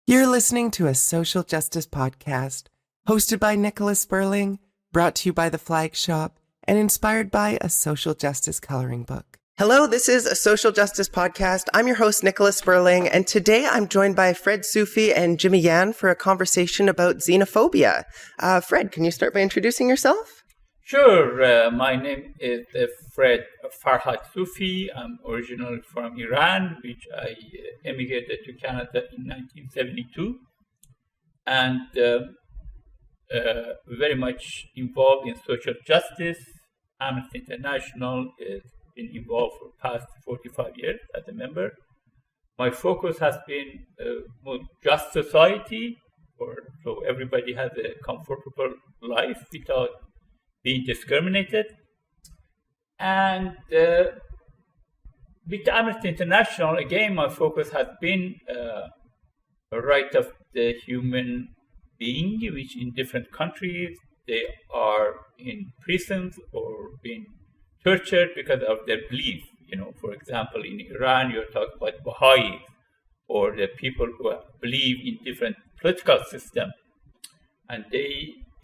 You're listening to a social justice podcast hosted by Nicola Spurling, brought to you by The Flag Shop, and inspired by a social justice coloring book. Hello, this is a social justice podcast. I'm your host, Nicola Spurling, and today I'm joined by Fred Soofi and Jimmy Yan for a conversation about xenophobia. Fred, can you start by introducing yourself? Sure. My name is Fred Farhad Soofi. I'm originally from Iran, which I emigrated to Canada in 1972, and very much involved in social justice. Amnesty International has been involved for the past 45 years as a member. My focus has been more just society, so everybody has a comfortable life without being discriminated. And with Amnesty International, again, my focus has been the right of the human being, which in different countries, they are in prisons or being tortured because of their belief. You know, for example, in Iran, you're talking about Baha'is, or the people who believe in different political systems. And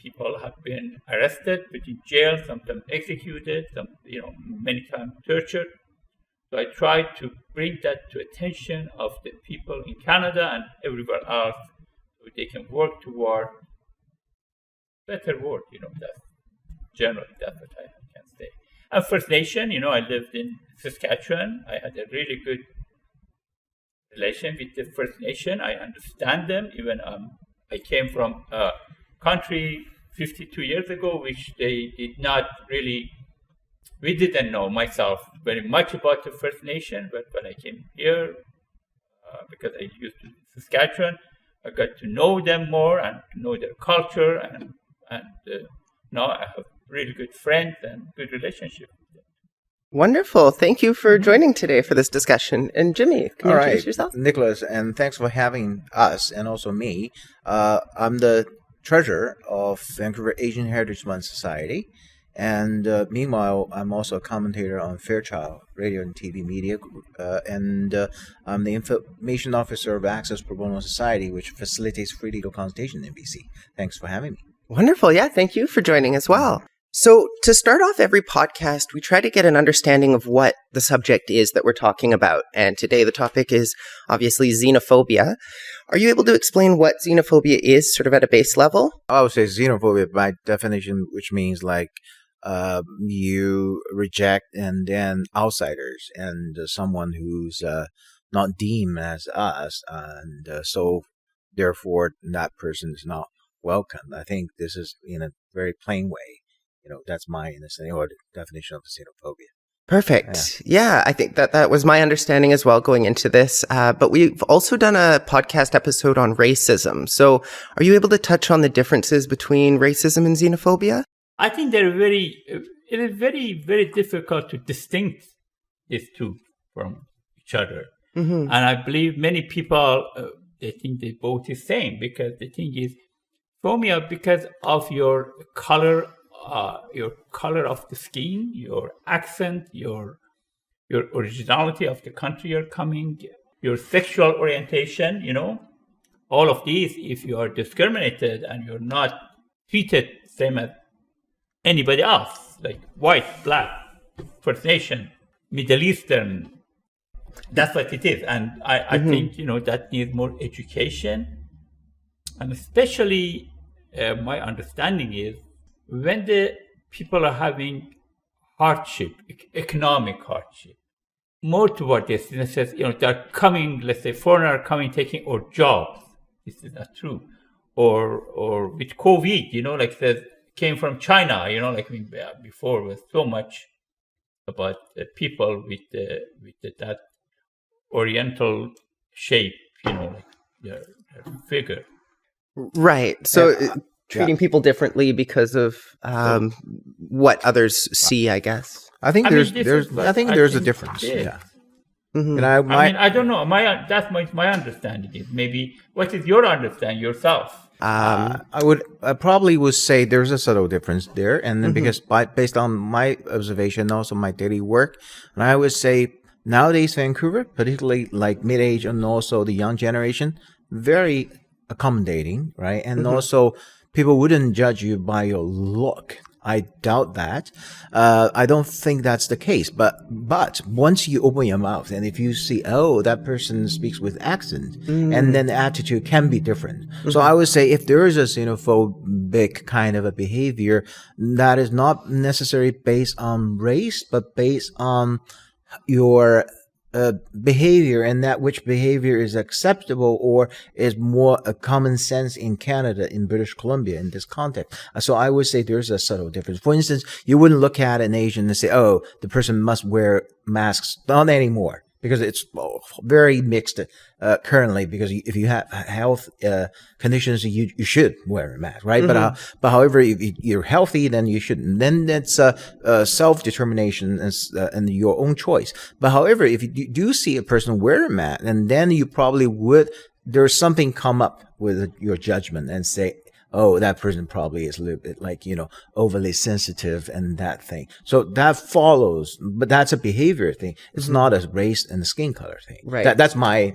people have been arrested, put in jail, sometimes executed, many times tortured. So I try to bring that to attention of the people in Canada and everywhere else, so they can work toward a better world. That's what I can say. And First Nation, I lived in Saskatchewan. I had a really good relation with the First Nation. I understand them. Even I came from a country 52 years ago, which they did not really, we didn't know myself very much about the First Nation, but when I came here, because I used to Saskatchewan, I got to know them more and to know their culture, and now I have really good friends and good relationship with them. Wonderful. Thank you for joining today for this discussion. And Jimmy, can you introduce yourself? Nicholas, and thanks for having us and also me. I'm the treasurer of Vancouver Asian Heritage Society, and meanwhile, I'm also a commentator on Fairchild Radio and TV Media, and I'm the information officer of Access Pro Bono Society, which facilitates free legal consultation in BC. Thanks for having me. Wonderful. Yeah, thank you for joining as well. So to start off every podcast, we try to get an understanding of what the subject is that we're talking about. And today the topic is obviously xenophobia. Are you able to explain what xenophobia is sort of at a base level? I would say xenophobia by definition, which means like you reject and then outsiders and someone who's not deemed as us. And so therefore that person is not welcome. I think this is in a very plain way. That's my understanding or the definition of xenophobia. Perfect. Yeah, I think that was my understanding as well going into this. But we've also done a podcast episode on racism. So are you able to touch on the differences between racism and xenophobia? I think it is very, very difficult to distinguish these two from each other. Mm-hmm. And I believe many people, they think they both the same, because the thing is, phobia because of your color of the skin, your accent, your originality of the country you're coming, your sexual orientation, all of these, if you are discriminated and you're not treated same as anybody else, like white, black, First Nation, Middle Eastern, that's what it is. And I think, that needs more education. And especially my understanding is, when the people are having hardship, economic hardship, more toward this, they're coming, let's say, foreigner coming, taking our jobs. This is not true. Or with COVID, like they came from China, before was so much about people with that Oriental shape, like their figure. Right. So treating people differently because of what others see, I guess. I think there's a difference. Yeah. Mm-hmm. And I don't know. That's my understanding is maybe. What is your understanding yourself? I probably would say there's a subtle difference there, and because based on my observation, also my daily work, and I would say nowadays Vancouver, particularly like mid-age and also the young generation, very accommodating, right? And also, people wouldn't judge you by your look. I doubt that. I don't think that's the case. But once you open your mouth and if you see, oh, that person speaks with accent, and then the attitude can be different. So I would say if there is a xenophobic kind of a behavior that is not necessarily based on race, but based on your behavior, and that which behavior is acceptable or is more a common sense in Canada, in British Columbia, in this context. So I would say there's a subtle difference. For instance, you wouldn't look at an Asian and say, oh, the person must wear masks. Not anymore, because it's very mixed currently, because if you have health conditions, you should wear a mask, right? But however, if you're healthy, then you shouldn't. Then that's self-determination and your own choice. But however, if you do see a person wear a mask, and then you probably would, there's something come up with your judgment and say, oh, that person probably is a little bit overly sensitive and that thing. So that follows, but that's a behavior thing. It's not a race and skin color thing. Right. That's my,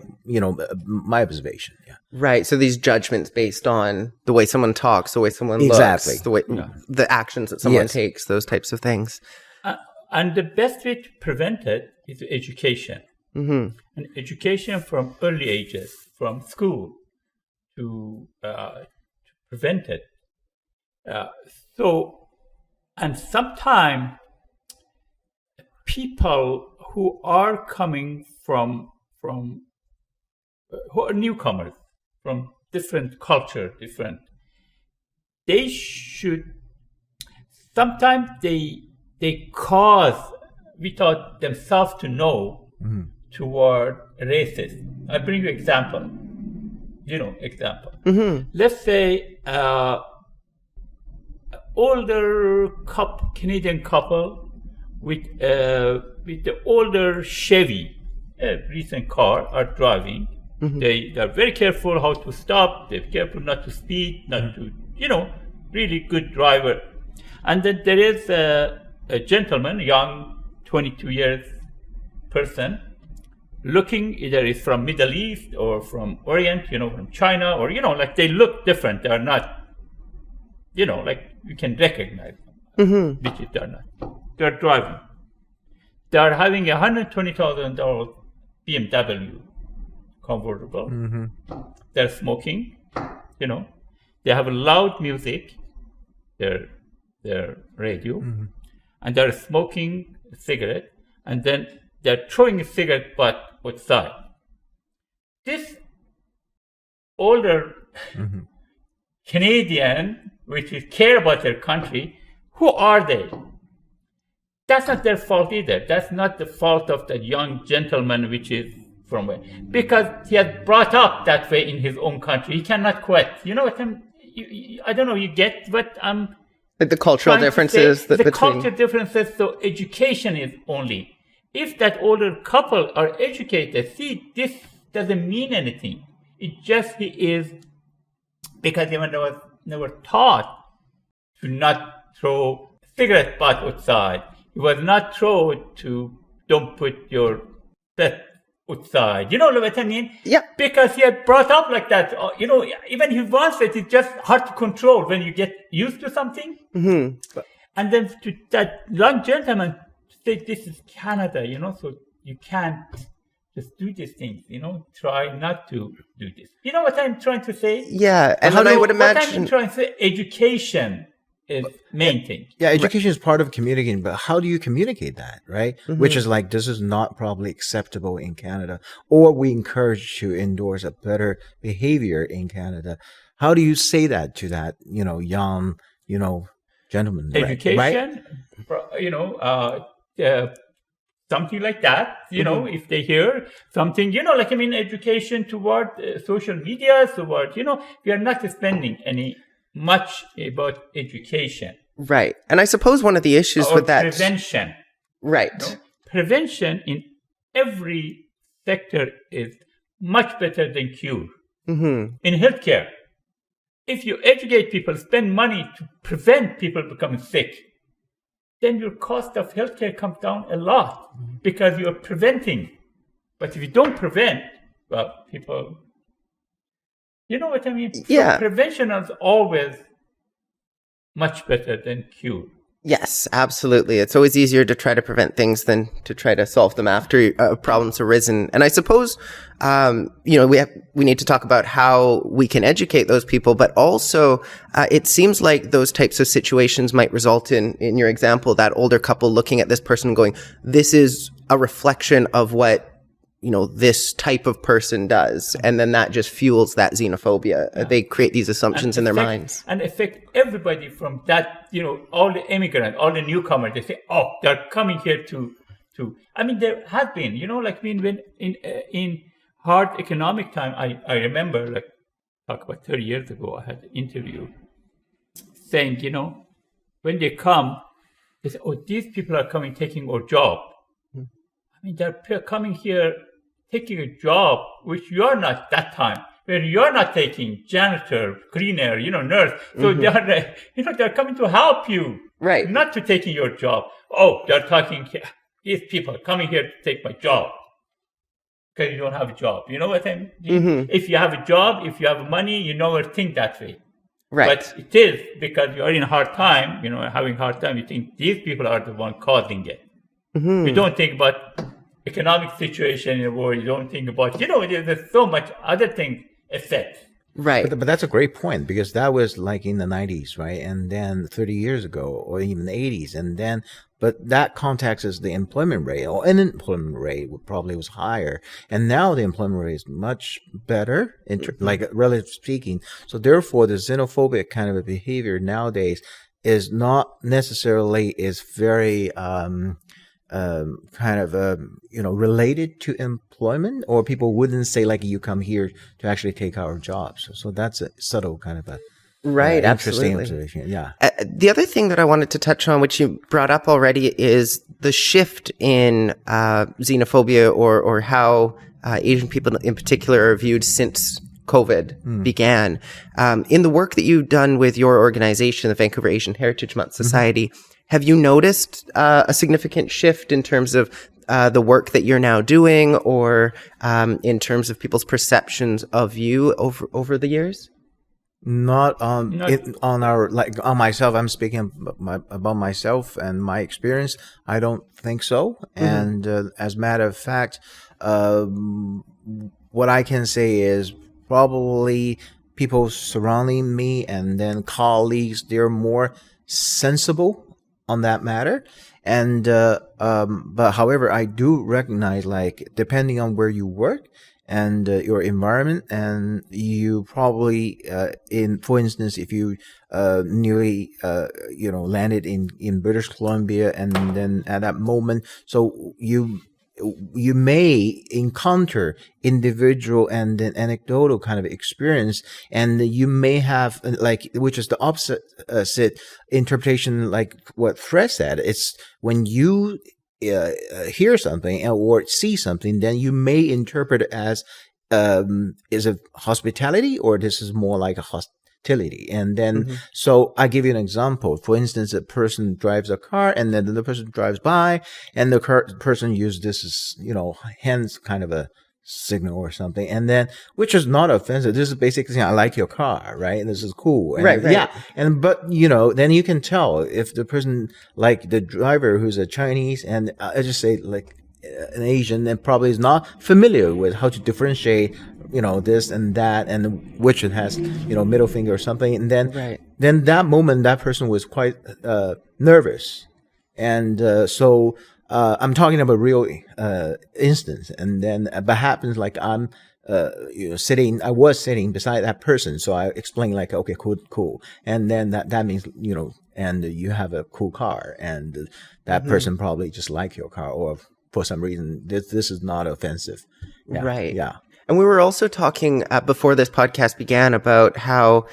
my observation. Yeah. Right. So these judgments based on the way someone talks, the way someone looks, the way, the actions that someone takes, those types of things. And the best way to prevent it is education. And education from early ages, from school to prevent it. And sometimes people who are coming from who are newcomers from different culture, they should sometimes they cause without themselves to know toward racist. I bring you example. Let's say older Canadian couple with the older Chevy, recent car, are driving. They are very careful how to stop. They're careful not to speed, not to, really good driver. And then there is a gentleman, young, 22 years person, looking either is from Middle East or from Orient, from China, or, they look different. They are not, you can recognize them, which is they're not. They're driving. They are having a $120,000 BMW convertible. They're smoking, They have loud music, their radio, and they're smoking a cigarette, and then they're throwing a cigarette butt outside. This older Canadian, which is care about their country, who are they? That's not their fault either. That's not the fault of the young gentleman, which is from where, because he has brought up that way in his own country. He cannot quit. You know what I don't know. You get what I'm. Like the cultural differences. The cultural differences. So education is only. If that older couple are educated, see, this doesn't mean anything. It just he is, because he was never taught to not throw cigarette butt outside. He was not taught to don't put your pet outside. You know what I mean? Yeah. Because he had brought up like that. Even if he wants it, it's just hard to control when you get used to something. And then to that young gentleman say, this is Canada, so you can't just do these things, try not to do this. You know what I'm trying to say? Yeah, and then I would imagine... What I'm trying to say, education is main thing. Yeah, education is part of communicating, but how do you communicate that, right? Which is like, this is not probably acceptable in Canada, or we encourage to endorse a better behavior in Canada. How do you say that to that, young, gentleman? Education, right? Something like that, if they hear something, education toward social media, toward, we are not spending much about education. Right. And I suppose one of the issues with that... prevention. Right. Prevention in every sector is much better than cure. In healthcare, if you educate people, spend money to prevent people becoming sick, then your cost of healthcare comes down a lot because you're preventing. But if you don't prevent, well, people You know what I mean? Yeah. So prevention is always much better than cure. Yes, absolutely. It's always easier to try to prevent things than to try to solve them after a problem's arisen. And I suppose, we need to talk about how we can educate those people, but also it seems like those types of situations might result in your example, that older couple looking at this person and going, this is a reflection of what this type of person does. And then that just fuels that xenophobia. Yeah. They create these assumptions in their minds. And affect everybody from that, all the immigrants, all the newcomers. They say, oh, they're coming here to. I mean, there has been, when in hard economic time, I remember, talk about 30 years ago, I had an interview saying, when they come, they say, oh, these people are coming, taking our job. I mean, they're coming here, taking a job which you are not that time, where you are not taking janitor, cleaner, nurse. So they're coming to help you, right? Not to taking your job. Oh, they're talking. These people are coming here to take my job because you don't have a job. You know what I mean? Mm-hmm. If you have a job, if you have money, you never think that way. Right. But it is because you are in a hard time. Having a hard time. You think these people are the one causing it. Mm-hmm. You don't think about economic situation in the world. You don't think about, there's so much other things affect. Right. But that's a great point, because that was like in the 90s, right? And then 30 years ago, or even the 80s. But that context is the employment rate, or unemployment rate probably was higher. And now the employment rate is much better, relatively speaking. So therefore, the xenophobic kind of a behavior nowadays is not necessarily very, related to employment, or people wouldn't say you come here to actually take our jobs. So that's a subtle kind of a interesting observation. Yeah. The other thing that I wanted to touch on, which you brought up already, is the shift in xenophobia or how Asian people in particular are viewed since COVID began. In the work that you've done with your organization, the Vancouver Asian Heritage Society, have you noticed a significant shift in terms of the work that you're now doing, or in terms of people's perceptions of you over the years? Not on myself. I'm speaking about myself and my experience. I don't think so. And as a matter of fact, what I can say is probably people surrounding me and then colleagues, they're more sensible on that matter. And but however, I do recognize, depending on where you work and your environment, and you probably for instance, if you newly landed in British Columbia, and then at that moment, so you may encounter individual and then anecdotal kind of experience, and you may have which is the opposite interpretation, like what Fred said. It's when you hear something or see something, then you may interpret it as is it hospitality, or this is more like a hostility. And then so I give you an example. For instance, a person drives a car, and then the person drives by, and the person uses this as hands kind of a signal or something, and then, which is not offensive. This is basically saying, I like your car, right? And this is cool. And, right. Yeah. But then you can tell if the person, like the driver who's a Chinese, and I just say an Asian, and probably is not familiar with how to differentiate, this and that, and which it has, middle finger or something. And then that moment, that person was quite nervous. And so I'm talking about real instance. And then but happens I'm I was sitting beside that person, so I explained okay, cool, and then that means and you have a cool car, and that person probably just like your car, or for some reason this is not offensive. Yeah, right. Yeah. And we were also talking before this podcast began about how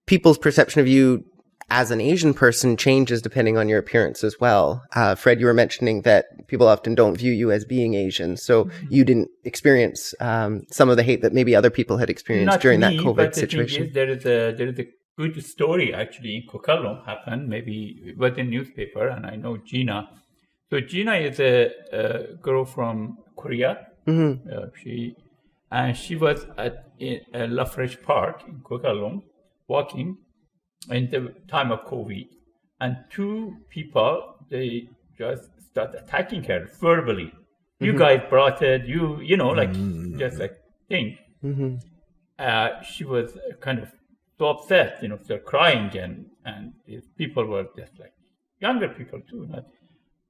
people's perception of you as an Asian person changes depending on your appearance as well. Fred, you were mentioning that people often don't view you as being Asian, so you didn't experience some of the hate that maybe other people had experienced during that COVID situation. Thing is, there is a good story actually in Coquitlam happened. Maybe it was in newspaper, and I know Gina. So Gina is a girl from Korea. Mm-hmm. and she was at Lafraiche Park in Coquitlam, walking in the time of COVID, and two people, they just start attacking her verbally. You guys brought it, just like thing. She was kind of so upset, they're crying, and these people were just like younger people too.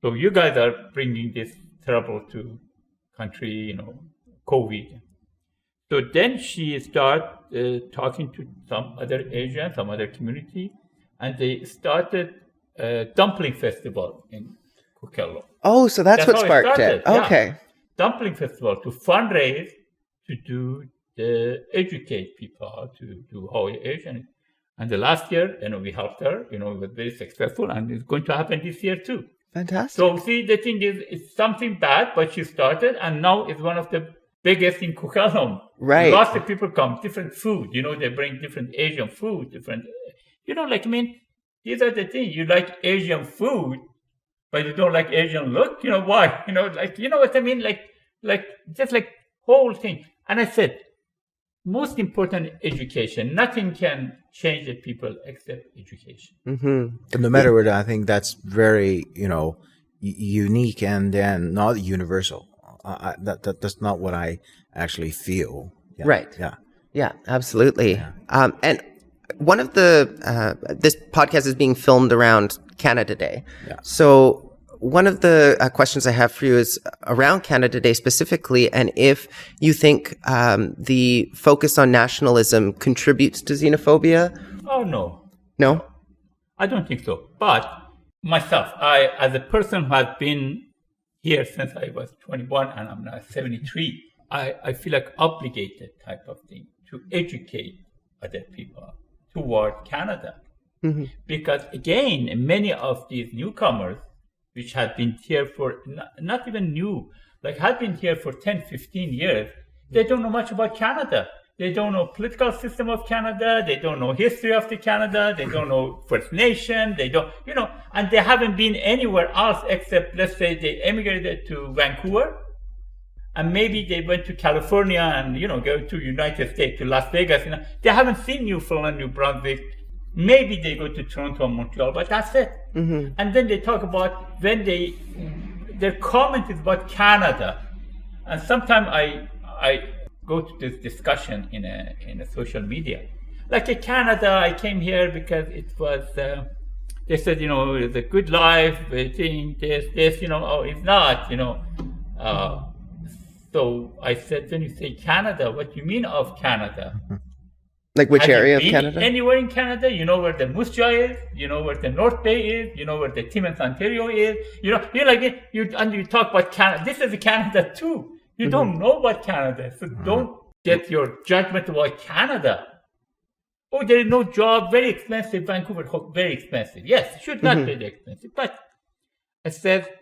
So you guys are bringing this trouble to country, COVID. So then she started talking to some other Asian, some other community, and they started a dumpling festival in Coquitlam. Oh, so that's what sparked it. Okay. Yeah. Dumpling festival to fundraise, to educate people to do how Asian. And the last year, we helped her, it was very successful, and it's going to happen this year too. Fantastic. So see, the thing is, it's something bad, but she started, and now it's one of the biggest in Coquitlam. Right. Lots of people come, different food, they bring different Asian food, different, these are the things. You like Asian food, but you don't like Asian look, why? You know what I mean? Just like whole thing. And I said, most important, education. Nothing can change the people except education. No matter what, I think that's very, unique and then not universal. That's not what I actually feel. Yeah. Right. Yeah. Yeah, absolutely. Yeah. And one of this podcast is being filmed around Canada Day. Yeah. So one of the questions I have for you is around Canada Day specifically, and if you think the focus on nationalism contributes to xenophobia. Oh, no. No? I don't think so. But myself, as a person who has been here since I was 21 and I'm now 73, I feel like obligated type of thing to educate other people toward Canada. Because again, many of these newcomers, which had been here for, not even new, had been here for 10, 15 years, they don't know much about Canada. They don't know political system of Canada. They don't know history of the Canada. They don't know First Nation. They don't, and they haven't been anywhere else except, let's say, they emigrated to Vancouver, and maybe they went to California and, go to United States, to Las Vegas. They haven't seen Newfoundland, New Brunswick. Maybe they go to Toronto or Montreal, but that's it. And then they talk about when their comment is about Canada. And sometimes I go to this discussion in a social media. Like in Canada, I came here because it was, they said, it's a good life, thing, this, it's not, So I said, when you say Canada, what do you mean of Canada? Like which Have area you of Canada? Anywhere in Canada, you know where the Moose Jaw is, you know where the North Bay is, you know where the Timmins, Ontario is. And you talk about Canada. This is Canada too. You don't know about Canada, so don't get your judgment about Canada. Oh, there is no job, very expensive. Vancouver, very expensive. Yes, it should not be very expensive. But I said,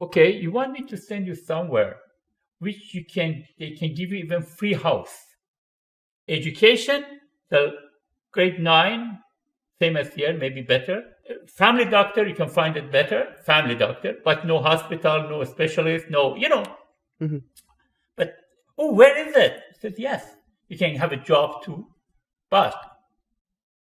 okay, you want me to send you somewhere which they can give you even free house. Education, the grade 9, same as here, maybe better. Family doctor, you can find it better, family doctor, but no hospital, no specialist, no, But, where is it? I said, yes, you can have a job too, but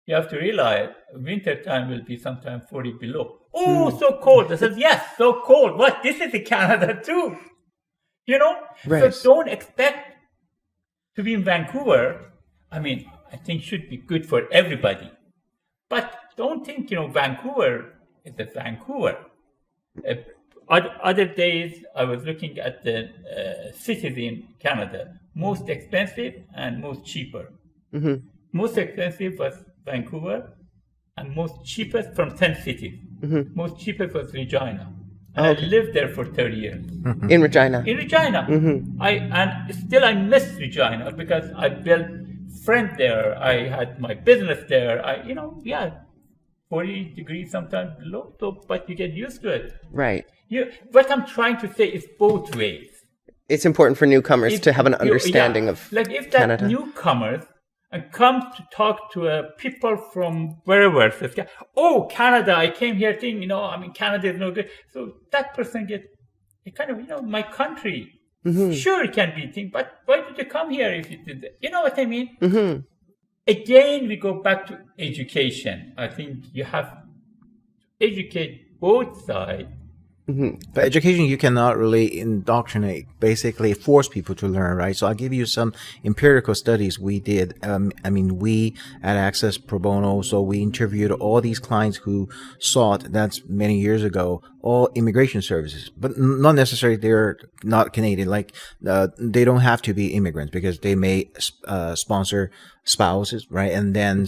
you have to realize winter time will be sometime 40 below. Oh, so cold. I said, yes, so cold. What? This is in Canada too. Right. So don't expect to be in Vancouver. I think should be good for everybody. But don't think, Vancouver is a Vancouver. Other days, I was looking at the cities in Canada, most expensive and most cheaper. Most expensive was Vancouver, and most cheapest from 10 cities. Most cheapest was Regina. And I lived there for 30 years. In Regina? In Regina. And still I miss Regina because I built friends there. I had my business there. 40 degrees sometimes below, but you get used to it. Right. What I'm trying to say is both ways. It's important for newcomers to have an understanding of if that Canada. newcomers and comes to talk to people from wherever, says, oh, Canada, I came here thinking, Canada is no good. So that person gets kind of, my country. Sure, it can be a thing, but why did you come here if you did that? You know what I mean? Again, we go back to education. I think you have to educate both sides. But education, you cannot really indoctrinate, basically force people to learn, right? So I'll give you some empirical studies we did. We at Access Pro Bono, so we interviewed all these clients who sought, that's many years ago, all immigration services, but not necessarily they're not Canadian. Like, they don't have to be immigrants because they may sponsor spouses, right? And then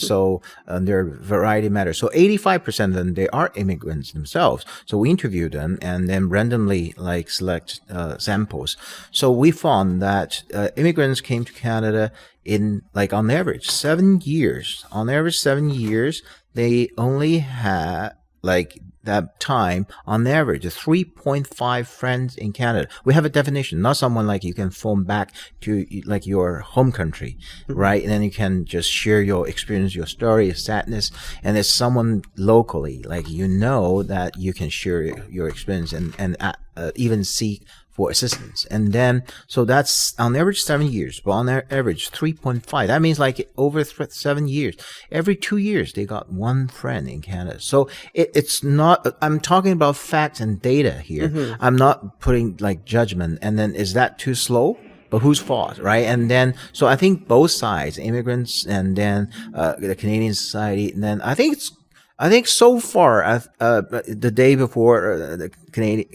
their variety matters. So 85% of them, they are immigrants themselves. So we interviewed them and then randomly select samples. So we found that immigrants came to Canada in on average 7 years. On average 7 years, they only had that time, on average, 3.5 friends in Canada. We have a definition, not someone you can phone back to your home country, right? And then you can just share your experience, your story, your sadness. And it's someone locally, that you can share your experience and even seek for assistance. And then, so that's on average 7 years, but on average 3.5. That means over 7 years, every 2 years, they got one friend in Canada. So it's not, I'm talking about facts and data here. I'm not putting judgment. And then is that too slow? But whose fault, right? And then, so I think both sides, immigrants and then the Canadian society, and then I think so far, the day before the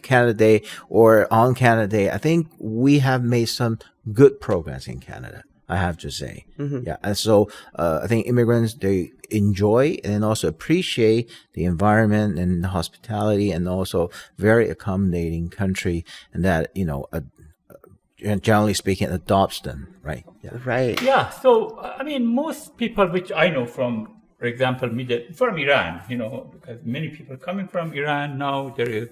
Canada Day or on Canada Day, I think we have made some good progress in Canada, I have to say. Yeah. And so I think immigrants, they enjoy and also appreciate the environment and the hospitality, and also very accommodating country, and that, generally speaking, adopts them, right? Yeah. Right. Yeah. So, most people which I know from, for example, from Iran, because many people coming from Iran now. There is,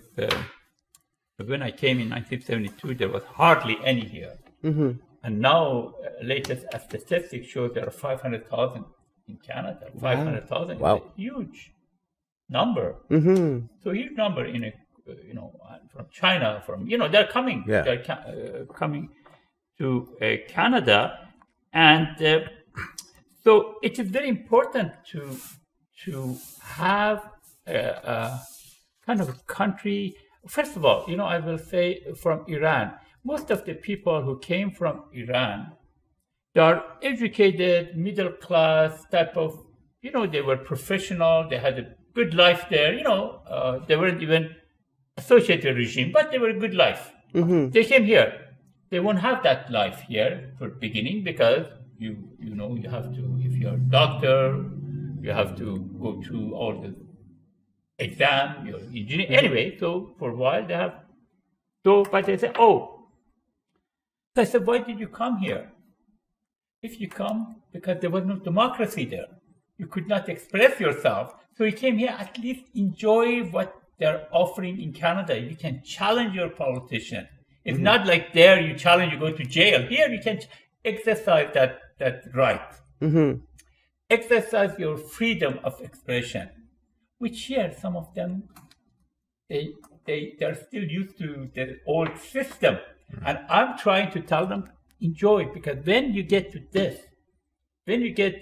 when I came in 1972, there was hardly any here. And now, latest statistics show there are 500,000 in Canada. 500,000 Wow. is a huge number. So huge number from China, they're coming. Yeah. They're coming to Canada, and so it is very important to have a kind of a country. First of all, I will say from Iran, most of the people who came from Iran, they are educated, middle class type of, they were professional, they had a good life there, they weren't even associated regime, but they were a good life. They came here. They won't have that life here for beginning, because you have to, if you're a doctor, you have to go through all the exam, you're an engineer. Anyway, so for a while they have, but they say, so I said, why did you come here? If you come, because there was no democracy there. You could not express yourself. So you came here, at least enjoy what they're offering in Canada. You can challenge your politician. It's not like there you challenge, you go to jail. Here you can exercise that right. Exercise your freedom of expression, which here some of them, they're still used to the old system. And I'm trying to tell them, enjoy, because when you get to this, when you get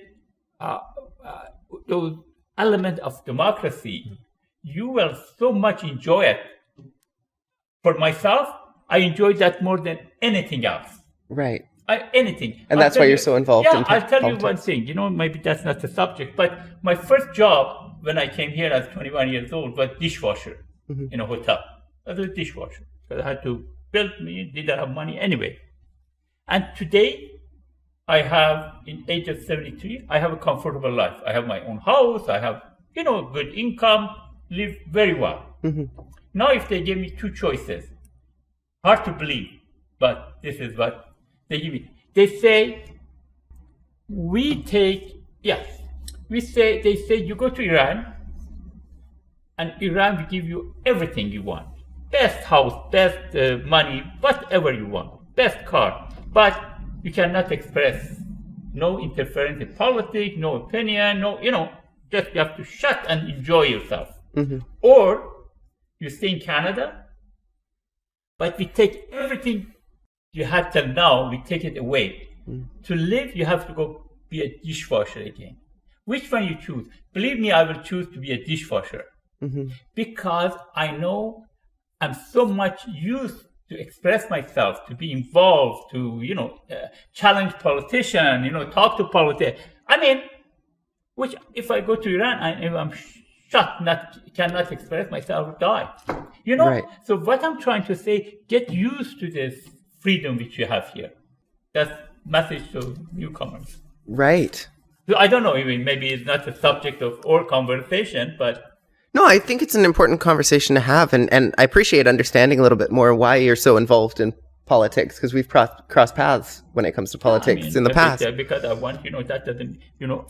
those elements of democracy, you will so much enjoy it. For myself, I enjoy that more than anything else. Right. Anything. And that's why you're so involved in I'll tell politics. you one thing. Maybe that's not the subject, but my first job when I came here as 21 years old was dishwasher in a hotel. I was a dishwasher. So I had to build me, didn't have money anyway. And today, I have, in age of 73, I have a comfortable life. I have my own house. I have, good income, live very well. Now, if they give me two choices, hard to believe, but this is what they give me. They say, they say you go to Iran, and Iran will give you everything you want. Best house, best money, whatever you want, best car. But you cannot express, no interference in politics, no opinion, just you have to shut and enjoy yourself. Or you stay in Canada, but we take everything you had till now, we take it away. To live, you have to go be a dishwasher again. Which one you choose? Believe me, I will choose to be a dishwasher. Because I know I'm so much used to express myself, to be involved, to, challenge politicians, talk to politicians. I mean, which if I go to Iran, I'm shot, cannot express myself, die. Right. So what I'm trying to say, get used to this freedom which you have here. That's message to newcomers. Right. So I don't know, even maybe it's not the subject of our conversation, but No, I think it's an important conversation to have, and I appreciate understanding a little bit more why you're so involved in politics, because we've crossed paths when it comes to politics in the past. Because I want, that doesn't,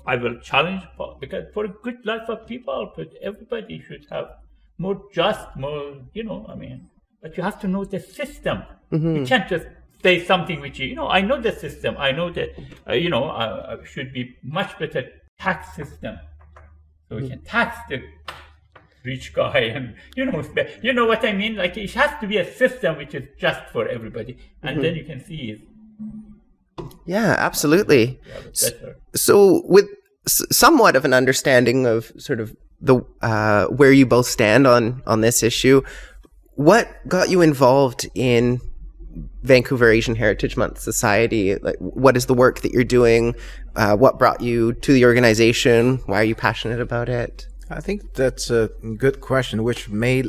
I will challenge, because for a good life of people, but everybody should have more just, more, but you have to know the system. You can't just say something which, I know the system. I know that, should be much better tax system. So we can tax the rich guy and, you know what I mean? Like, it has to be a system which is just for everybody. And then you can see it. Yeah, absolutely. Better. So with somewhat of an understanding of sort of the where you both stand on this issue, what got you involved in Vancouver Asian Heritage Month Society? Like, what is the work that you're doing? What brought you to the organization? Why are you passionate about it? I think that's a good question, which may,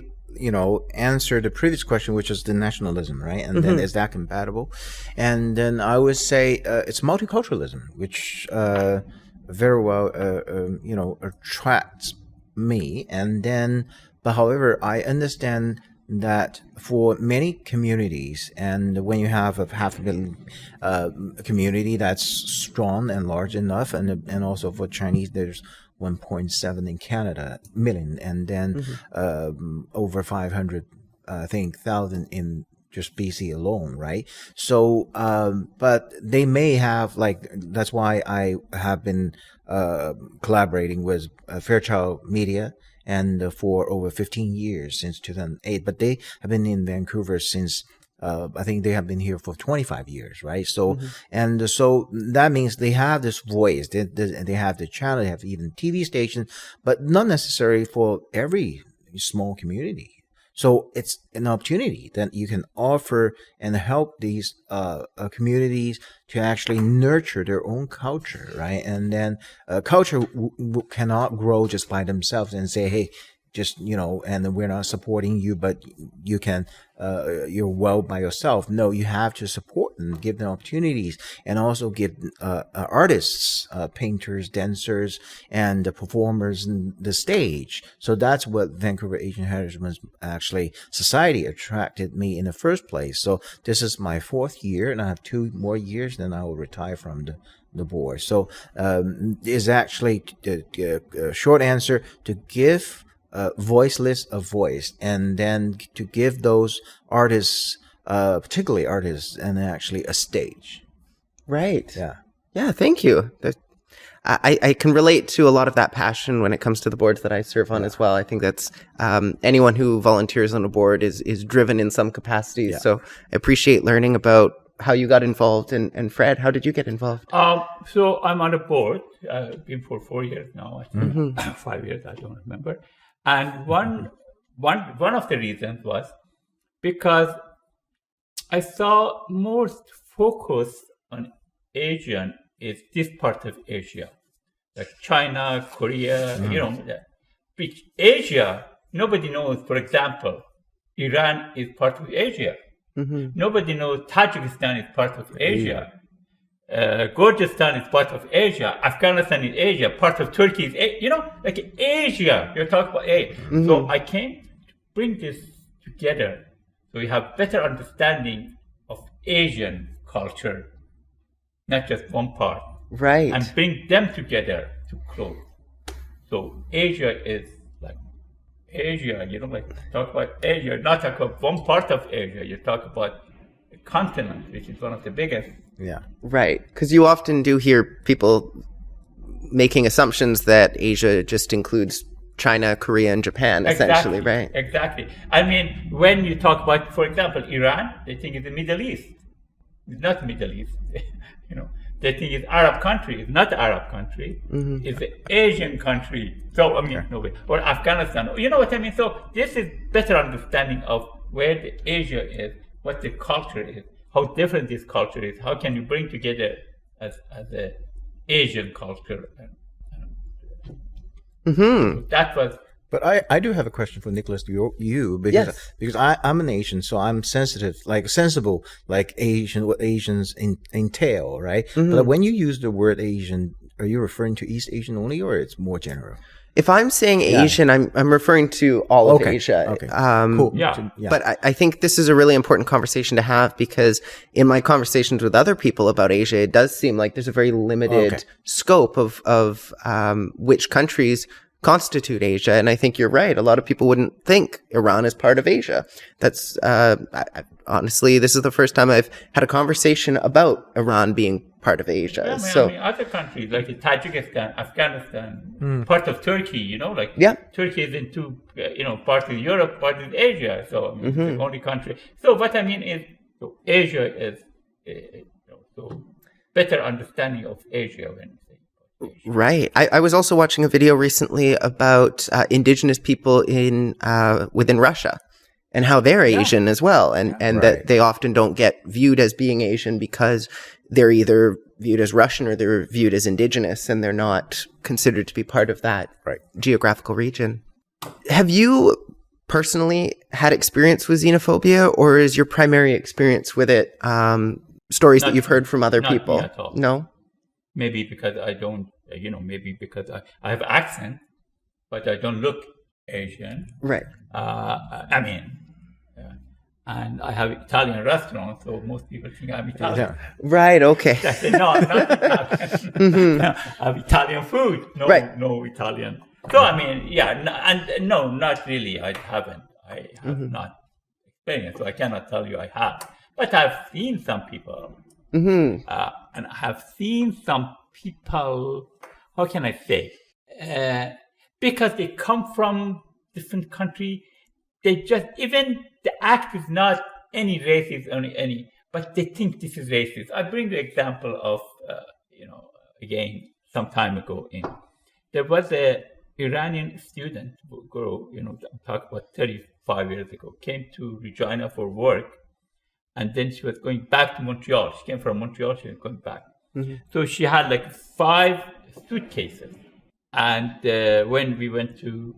answer the previous question, which is the nationalism, right? And then is that compatible? And then I would say it's multiculturalism, which very well, attracts me. And then, but however, I understand that for many communities, and when you have a half a million community that's strong and large enough, and also for Chinese, there's 1.7 in Canada million, and then over 500, I think, thousand in just BC alone, right? So, but they may have, that's why I have been collaborating with Fairchild Media, and for over 15 years, since 2008. But they have been in Vancouver since, I think they have been here for 25 years, right? So, and so that means they have this voice. They have the channel, they have even TV stations, but not necessarily for every small community. So it's an opportunity that you can offer and help these communities to actually nurture their own culture, right? And then culture cannot grow just by themselves and say, hey, just, and we're not supporting you, but you can, you're well by yourself. No, you have to support them, give them opportunities, and also give artists, painters, dancers, and performers the stage. So that's what Vancouver Asian Heritage actually Society attracted me in the first place. So this is my 4th year, and I have 2 more years, then I will retire from the board. So is actually the short answer to give voiceless a voice, and then to give those artists, particularly artists, and actually a stage. Right. Yeah. Thank you. I can relate to a lot of that passion when it comes to the boards that I serve on as well. I think that's anyone who volunteers on a board is driven in some capacity. Yeah. So I appreciate learning about how you got involved. And Fred, how did you get involved? So I'm on a board. Been for 4 years now. I think 5 years. I don't remember. And one of the reasons was because I saw most focus on Asian is this part of Asia, like China, Korea, which Asia, nobody knows. For example, Iran is part of Asia. Nobody knows Tajikistan is part of Asia. Kyrgyzstan is part of Asia. Afghanistan is Asia. Part of Turkey is like Asia. You're talking about Asia. So I came to bring this together so we have better understanding of Asian culture, not just one part. Right. And bring them together to close. So Asia is like Asia. Talk about Asia, not talk about one part of Asia. You talk about a continent, which is one of the biggest. Yeah. Right. Because you often do hear people making assumptions that Asia just includes China, Korea, and Japan, essentially, right? Exactly. I mean, when you talk about, for example, Iran, they think it's the Middle East. It's not Middle East. They think it's Arab country. It's not Arab country. It's an Asian country. So, no way. Or Afghanistan. You know what I mean? So this is better understanding of where the Asia is, what the culture is, how different this culture is, how can you bring together as a Asian culture. So that was. But I do have a question for Nicholas, you because I'm an Asian, so I'm sensible, like what Asians entail, right? But when you use the word Asian, are you referring to East Asian only, or it's more general? If I'm saying Asian, I'm referring to all of Asia. Okay. Cool. Yeah. But I think this is a really important conversation to have, because in my conversations with other people about Asia, it does seem like there's a very limited scope of which countries constitute Asia. And I think you're right. A lot of people wouldn't think Iran is part of Asia. That's honestly, this is the first time I've had a conversation about Iran being part of Asia. Other countries like Tajikistan, Afghanistan, part of Turkey, Turkey is into, part of Europe, part of Asia. So it's the only country. So what I mean is, Asia is, better understanding of Asia when. Right. I was also watching a video recently about indigenous people within Russia and how they're Asian as well. And that they often don't get viewed as being Asian because they're either viewed as Russian or they're viewed as indigenous, and they're not considered to be part of that geographical region. Have you personally had experience with xenophobia, or is your primary experience with it stories that you've heard from other people? Me at all. No? Maybe because I don't, maybe because I have accent, but I don't look Asian. Right. And I have Italian restaurants, so most people think I'm Italian. Yeah. Right, okay. I say, no, I'm not Italian. I have Italian food, no Italian. So, not really. I haven't. I have not experienced, so I cannot tell you I have. But I've seen some people. And I have seen some people, how can I say, because they come from different country, they just, even the act is not any racist, any, but they think this is racist. I bring the example of, again, some time ago, there was a Iranian student, girl, I'm talking about 35 years ago, came to Regina for work. And then she was going back to Montreal. She came from Montreal, she was going back. So she had 5 suitcases. And when we went to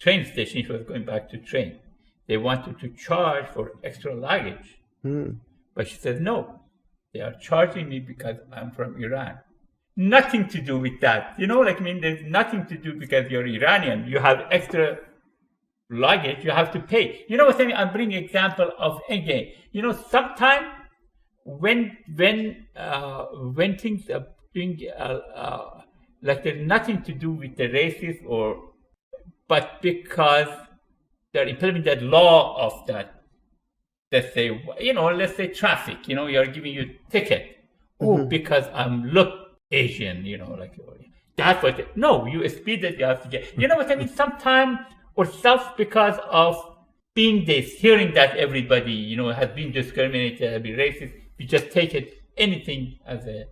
train station, she was going back to train. They wanted to charge for extra luggage. But she said, no, they are charging me because I'm from Iran. Nothing to do with that. There's nothing to do because you're Iranian. You have extra luggage, you have to pay. You know what I mean? I'm bringing example of, again, sometimes when things are being there's nothing to do with the races, but because they're implementing that law of that, let's say traffic, you're giving you a ticket. Because I'm Asian, that's what, no, you speeded, you have to get, you know what I mean? Sometimes, or because of being this, hearing that everybody, has been discriminated, has been racist, we just take anything as a...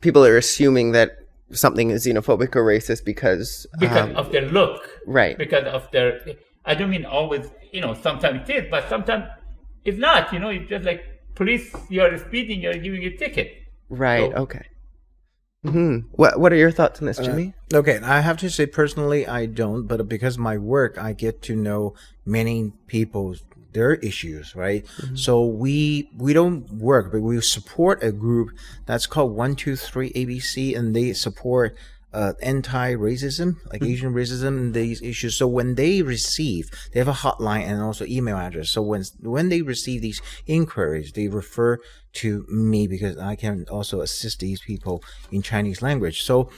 People are assuming that something is xenophobic or racist because of their look. Right. Because of their... I don't mean always, sometimes it is, but sometimes it's not, it's just like police, you're speeding, you're giving a ticket. Right, okay. What are your thoughts on this, Jimmy? Okay, I have to say personally I don't, but because of my work I get to know many people's their issues, right? So we don't work, but we support a group that's called 123 ABC, and they support anti-racism, like Asian racism and these issues. So when they have a hotline and also email address. So when they receive these inquiries, they refer to me because I can also assist these people in Chinese language. So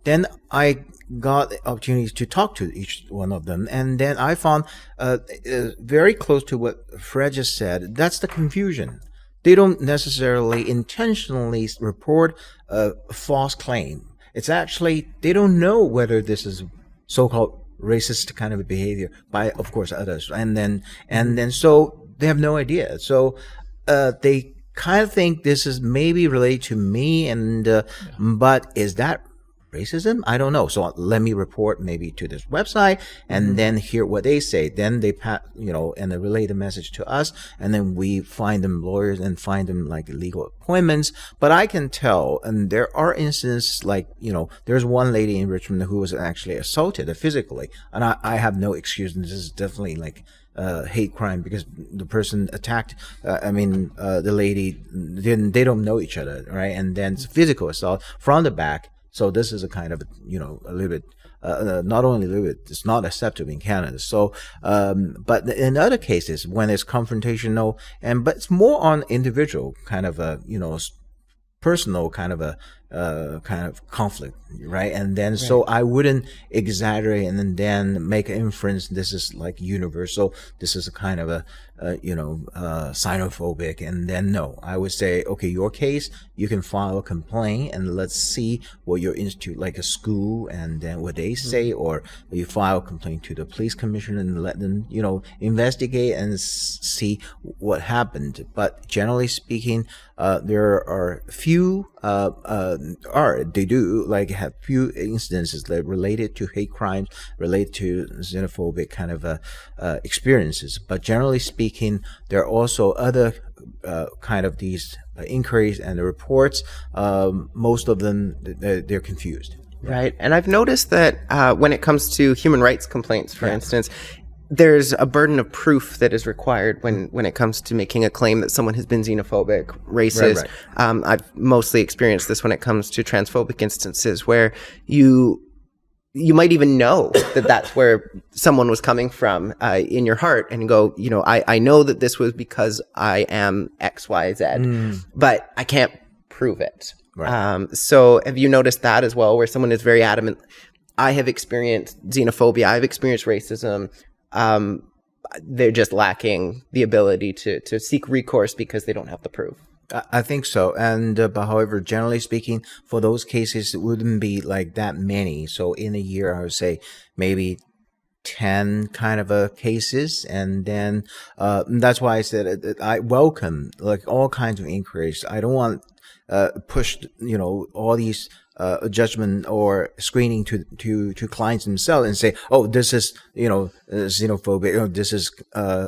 then I got opportunities to talk to each one of them, and then I found very close to what Fred just said. That's the confusion. They don't necessarily intentionally report a false claim. It's actually, they don't know whether this is so-called racist kind of behavior by, of course, others. And then so they have no idea. So they kind of think this is maybe related to me, and but is that racism? I don't know. So let me report maybe to this website and then hear what they say. Then they and they relay the message to us, and then we find them lawyers and find them like legal appointments. But I can tell, and there are instances like, there's one lady in Richmond who was actually assaulted physically, and I have no excuse. And this is definitely like hate crime, because the person attacked, the lady, they don't know each other, right? And then it's physical assault from the back. So this is a kind of, a little bit, not only a little bit, it's not acceptable in Canada. So, but in other cases, when it's confrontational, but it's more on individual kind of personal kind of conflict, right? And then so I wouldn't exaggerate and then make an inference this is like universal, this is a kind of a xenophobic, and then no, I would say, okay, your case, you can file a complaint and let's see what your institute, like a school, and then what they say, or you file a complaint to the police commission and let them investigate and see what happened. But generally speaking, there are few they do like have few instances that related to hate crimes, related to xenophobic kind of experiences. But generally speaking, there are also other kind of these inquiries and the reports. Most of them, they're confused. Right. And I've noticed that when it comes to human rights complaints, for instance, there's a burden of proof that is required when it comes to making a claim that someone has been xenophobic, racist. Right. I've mostly experienced this when it comes to transphobic instances where you might even know that that's where someone was coming from in your heart, and go, I know that this was because I am X, Y, Z, but I can't prove it. Right. So have you noticed that as well, where someone is very adamant, I have experienced xenophobia, I've experienced racism, they're just lacking the ability to seek recourse because they don't have the proof? I think so. And but however, generally speaking, for those cases, it wouldn't be like that many. So in a year, I would say maybe 10 kind of cases. And then that's why I said I welcome like all kinds of inquiries. I don't want push all these judgment or screening to clients themselves and say, oh, this is xenophobic, this is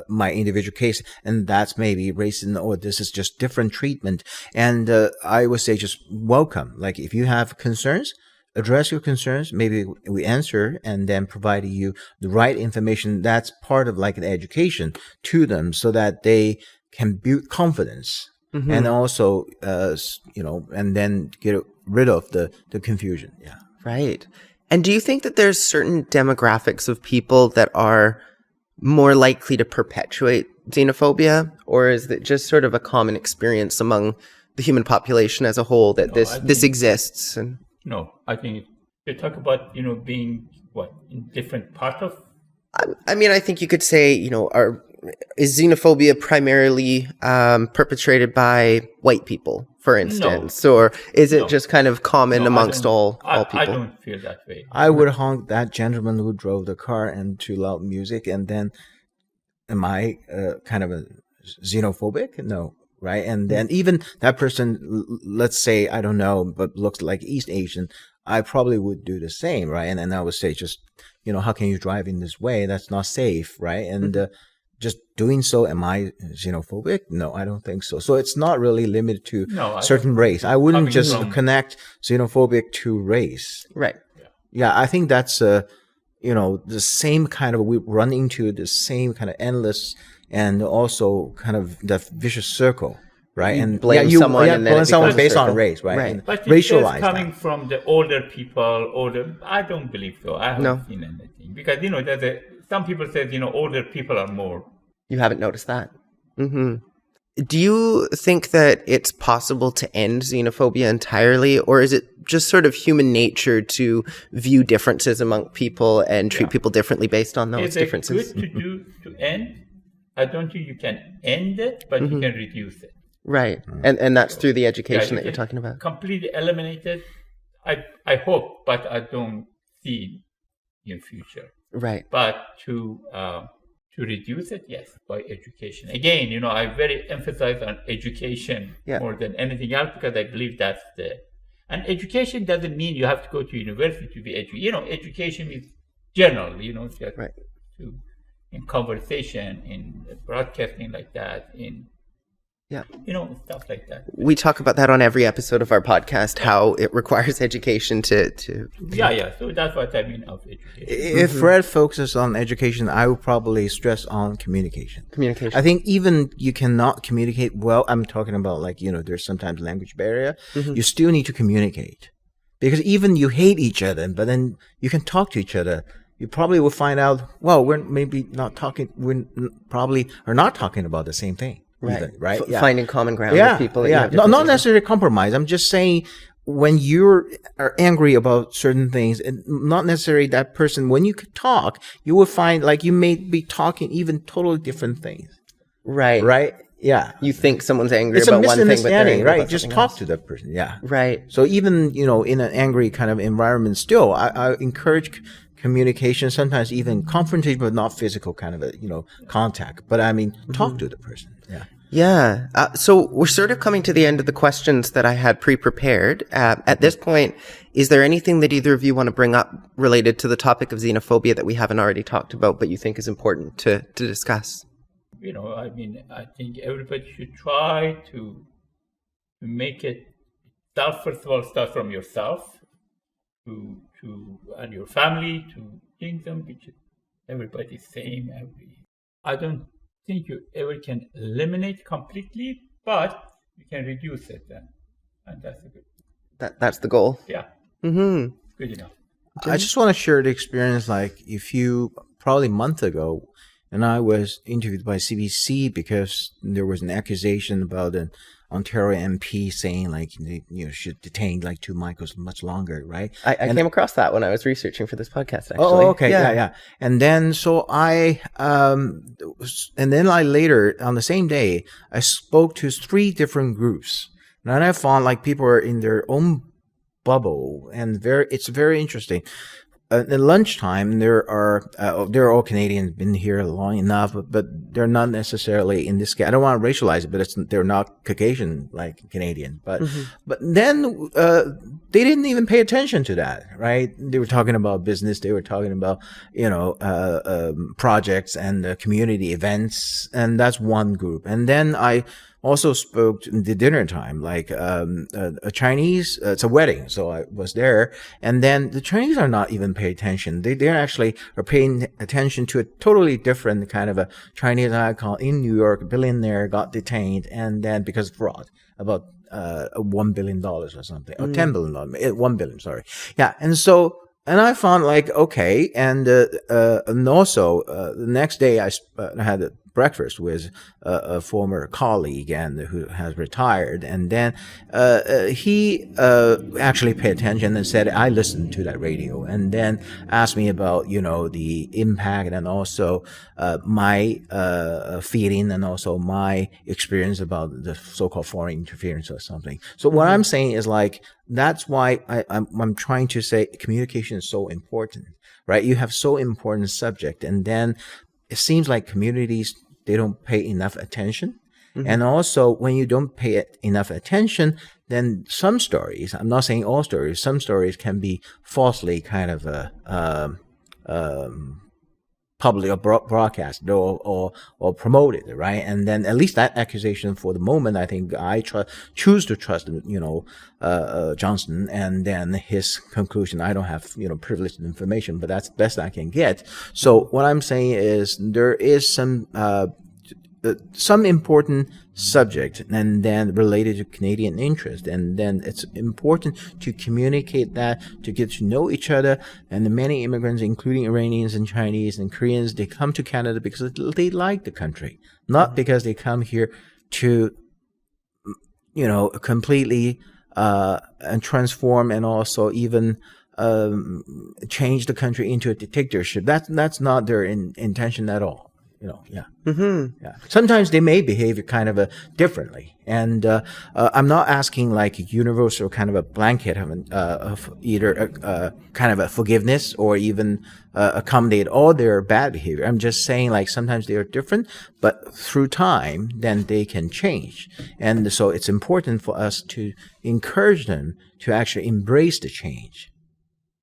my individual case, and that's maybe racism, or this is just different treatment. And I would say just welcome. Like if you have concerns, address your concerns. Maybe we answer and then provide you the right information. That's part of like an education to them, so that they can build confidence. Mm-hmm. And also, and then get rid of the confusion. Yeah. Right. And do you think that there's certain demographics of people that are more likely to perpetuate xenophobia, or is it just sort of a common experience among the human population as a whole that this exists? And no, I think they talk about, being in different part of. I think you could say, is xenophobia primarily perpetrated by white people, for instance? No. Or is it just kind of common amongst all people? I don't feel that way. I would honk that gentleman who drove the car and too loud music, and then am I kind of a xenophobic? No, right? And then even that person, let's say, I don't know, but looks like East Asian, I probably would do the same, right? And I would say just, how can you drive in this way? That's not safe, right? And just doing so, am I xenophobic? No, I don't think so. So it's not really limited to certain race. I wouldn't just connect xenophobic to race. Right. Yeah, I think that's the same kind of, we run into the same kind of endless and also kind of that vicious circle, right? And blame someone, and then blame someone based on race, right? Right. But racialize coming from the older people, I don't believe so. I haven't seen anything, because some people say older people are more. You haven't noticed that. Mm-hmm. Do you think that it's possible to end xenophobia entirely, or is it just sort of human nature to view differences among people and treat people differently based on those differences? It's good to end. I don't think you can end it, but you can reduce it. Right. And that's through the education that you're talking about. Completely eliminated, I hope, but I don't see in future. Right. But to To reduce it, yes, by education. Again, I very emphasize on education more than anything else because I believe that's and education doesn't mean you have to go to university to be educated. Education is general, just in conversation, in broadcasting like that, in stuff like that. We talk about that on every episode of our podcast, how it requires education to... So that's what I mean of education. If Fred focuses on education, I would probably stress on communication. Communication. I think even you cannot communicate well. I'm talking about there's sometimes language barrier. You still need to communicate. Because even you hate each other, but then you can talk to each other. You probably will find out, we're maybe not talking, we probably are not talking about the same thing. Right. Finding common ground with people. Not necessarily compromise. I'm just saying when you are angry about certain things, and not necessarily that person, when you talk, you will find you may be talking even totally different things. Right. Right? Yeah. You think someone's angry it's about one thing, but they're angry right? about Just something talk else. to that person. Yeah. Right. So even, in an angry kind of environment still, I encourage communication, sometimes even confrontation, but not physical kind of contact. But I mean, talk to the person. Yeah. Yeah. So we're sort of coming to the end of the questions that I had pre-prepared. At this point, is there anything that either of you want to bring up related to the topic of xenophobia that we haven't already talked about, but you think is important to discuss? I think everybody should try to make it first of all, start from yourself and your family to kingdom, which is everybody's same. I don't think you ever can eliminate completely, but you can reduce it then, and that's a good. That's the goal. Yeah. Mm-hmm. Good enough. I just want to share the experience. If you probably a month ago, and I was interviewed by CBC because there was an accusation about an Ontario MP saying should detain 2 migrants much longer, right? I came across that when I was researching for this podcast, actually. Oh, okay, yeah. And then so later on the same day I spoke to 3 different groups, and I found people are in their own bubble, and it's very interesting. At lunchtime, they're all Canadians, been here long enough, but they're not necessarily in this case. I don't want to racialize it, but they're not Caucasian like Canadian. But but then they didn't even pay attention to that, right? They were talking about business. They were talking about projects and community events, and that's one group. And then I also spoke in the dinner time, a Chinese, it's a wedding, so I was there. And then the Chinese are not even paying attention. They actually are paying attention to a totally different kind of a Chinese icon in New York, billionaire got detained, and then because of fraud, about $1 billion or something, or $10 billion, $1 billion, sorry. Yeah, and I found okay, and also the next day I had a breakfast with a former colleague and who has retired, and then he actually paid attention and said, I listened to that radio, and then asked me about the impact and also my feeling and also my experience about the so-called foreign interference or something. So what I'm saying is that's why I'm trying to say communication is so important, right? You have so important subject, and then it seems like communities, they don't pay enough attention. Mm-hmm. And also when you don't pay enough attention, then some stories, I'm not saying all stories, some stories can be falsely kind of public or broadcast or promoted, right? And then at least that accusation for the moment, I think I choose to trust, Johnson, and then his conclusion. I don't have, privileged information, but that's the best I can get. So what I'm saying is there is some important subject and then related to Canadian interest, and then it's important to communicate that, to get to know each other. And the many immigrants, including Iranians and Chinese and Koreans, they come to Canada because they like the country, not because they come here to completely and transform and also even change the country into a dictatorship. That's not their intention at all. Yeah. Sometimes they may behave kind of differently, and I'm not asking like a universal kind of a blanket of either kind of a forgiveness or even accommodate all their bad behavior. I'm just saying like sometimes they are different, but through time, then they can change, and so it's important for us to encourage them to actually embrace the change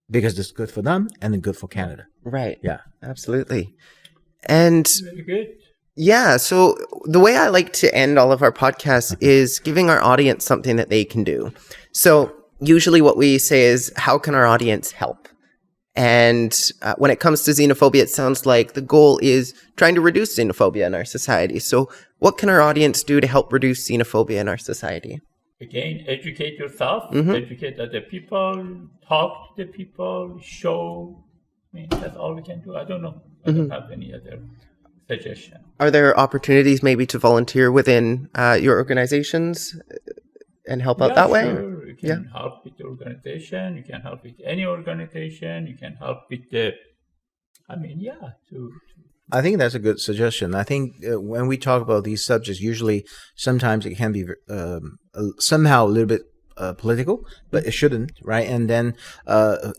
because it's good for them and good for Canada. Right. Yeah. Absolutely. And Very good. yeah, so the way I like to end all of our podcasts is giving our audience something that they can do. So usually what we say is, how can our audience help? And when it comes to xenophobia, it sounds like the goal is trying to reduce xenophobia in our society. So what can our audience do to help reduce xenophobia in our society? Again, educate yourself, educate other people, talk to the people, show. I mean, that's all we can do. I don't know. I don't have any other suggestion. Are there opportunities maybe to volunteer within your organizations and help out that way? Sure. You can help with the organization. You can help with any organization. You can help with the, I think that's a good suggestion. I think when we talk about these subjects, usually sometimes it can be somehow a little bit political, but it shouldn't, right? And then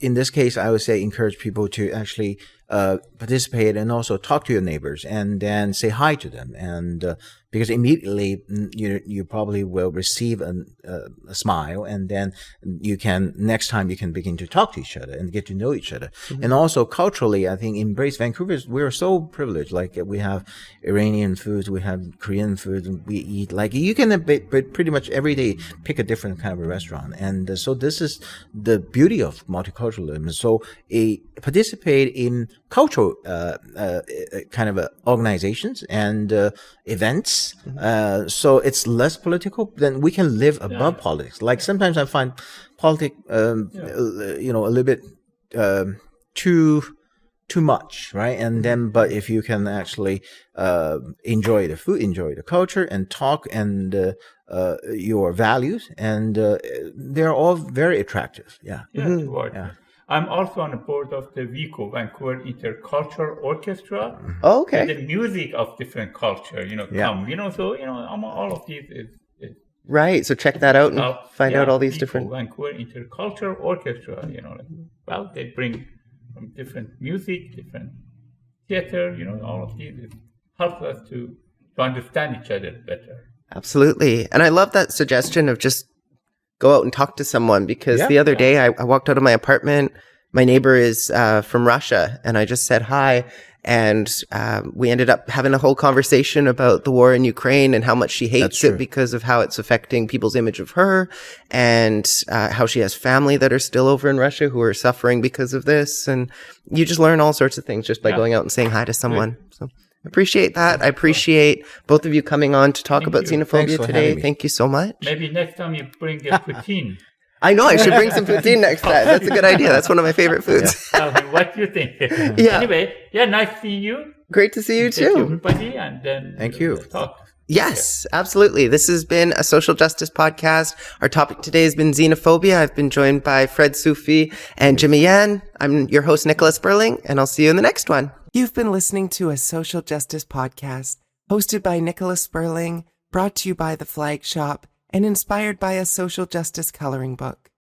in this case, I would say encourage people to actually participate and also talk to your neighbors and then say hi to them. And because immediately you probably will receive a smile, and then next time you can begin to talk to each other and get to know each other. And also culturally, I think embrace Vancouver. We're so privileged. Like we have Iranian foods, we have Korean foods, and we eat like you can pretty much every day pick a different kind of a restaurant. And so this is the beauty of multiculturalism. So participate in cultural kind of organizations and events. So it's less political. Then we can live above politics. Like sometimes I find politics, a little bit too much, right? And then, but if you can actually enjoy the food, enjoy the culture, and talk and your values, and they're all very attractive. Yeah. Yeah. I'm also on the board of the VICO, Vancouver Intercultural Orchestra. Oh, okay. The music of different culture, come, so, all of these is right. So check that out and find out all these VICO, different... Vancouver Intercultural Orchestra, they bring from different music, different theater, all of these. It helps us to understand each other better. Absolutely. And I love that suggestion of just go out and talk to someone, because the other day I walked out of my apartment. My neighbor is from Russia, and I just said hi. And we ended up having a whole conversation about the war in Ukraine and how much she hates it because of how it's affecting people's image of her, and how she has family that are still over in Russia who are suffering because of this. And you just learn all sorts of things just by going out and saying hi to someone. So I appreciate that. I appreciate both of you coming on to talk about xenophobia today. Thank you so much. Maybe next time you bring the poutine. I know, I should bring some poutine next time. That's a good idea. That's one of my favorite foods. Tell me what you think. Anyway, nice seeing you. Great to see you too. Everybody, and then thank you. Talk. Yes, absolutely. This has been a social justice podcast. Our topic today has been xenophobia. I've been joined by Fred Soofi and Jimmy Yan. I'm your host, Nicola Spurling, and I'll see you in the next one. You've been listening to a social justice podcast hosted by Nicola Spurling, brought to you by The Flag Shop, and inspired by a social justice coloring book.